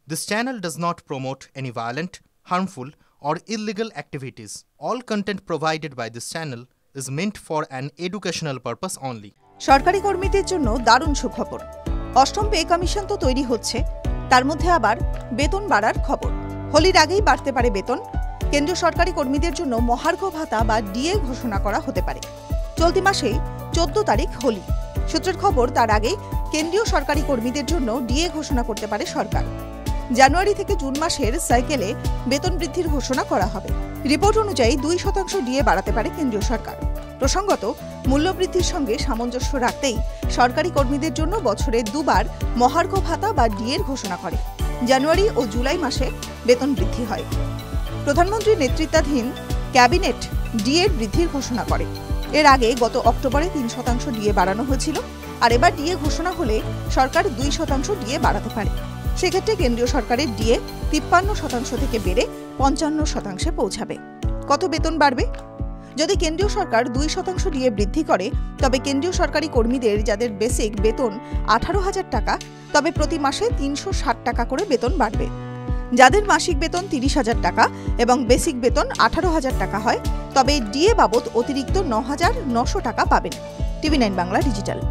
This channel does not promote any violent, harmful, or illegal activities. All content provided by this channel is meant for an educational purpose only. সরকারি কর্মীদের জন্য দারুণ সুখবর। অষ্টম pay commission তো তৈরি হচ্ছে, তার মধ্যে আবার বেতন বাড়ার খবর। হোলির আগেই বাড়তে পারে বেতন। কেন্দ্রীয় সরকারি কর্মীদের জন্য মহার্ঘ ভাতা বা ডিএ ঘোষণা করা হতে পারে। চলতি মাসে 14 তারিখ হোলি। সূত্রের খবর, তার আগেই কেন্দ্রীয় সরকারি কর্মীদের জন্য ডিএ ঘোষণা করতে পারে সরকার। জানুয়ারি থেকে জুন মাসের সাইকেলে বেতন বৃদ্ধির ঘোষণা করা হবে। রিপোর্ট অনুযায়ী 2% ডিএ বাড়াতে পারে কেন্দ্রীয় সরকার। প্রসঙ্গত, মূল্যবৃদ্ধির সঙ্গে সামঞ্জস্য রাখতেই সরকারি কর্মীদের জন্য বছরে দুবার মহার্ঘ ভাতা বা ডিএর ঘোষণা করে। জানুয়ারি ও জুলাই মাসে বেতন বৃদ্ধি হয়। প্রধানমন্ত্রীর নেতৃত্বাধীন ক্যাবিনেট ডিএর বৃদ্ধির ঘোষণা করে। এর আগে গত অক্টোবরে 3% ডিএ বাড়ানো হয়েছিল, আর এবার ডিএ ঘোষণা হলে সরকার 2% ডিএ বাড়াতে পারে। সেক্ষেত্রে কেন্দ্রীয় সরকারের ডিএ 53% থেকে বেড়ে 55% পৌঁছাবে। কত বেতন বাড়বে? যদি কেন্দ্রীয় সরকার 2% ডিএ বৃদ্ধি করে, তবে কেন্দ্রীয় সরকারি কর্মীদের যাদের বেসিক বেতন 18,000 টাকা, তবে প্রতি মাসে 360 টাকা করে বেতন বাড়বে। যাদের মাসিক বেতন 30,000 টাকা এবং বেসিক বেতন 18,000 টাকা হয়, তবে ডিএ বাবদ অতিরিক্ত 9,900 টাকা পাবেন। TV9 Bangla digital.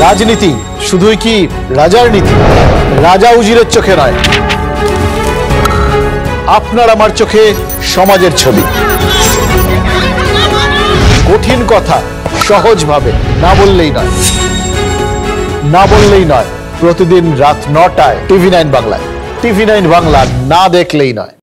রাজনীতি শুধুই কি রাজার নীতি? রাজা উজিরের চোখে নয়, আপনার আমার চোখে সমাজের ছবি। কঠিন কথা সহজভাবে না বললেই নয়। প্রতিদিন রাত 9টায় TV9 বাংলায়। TV9 বাংলা না দেখলেই নয়।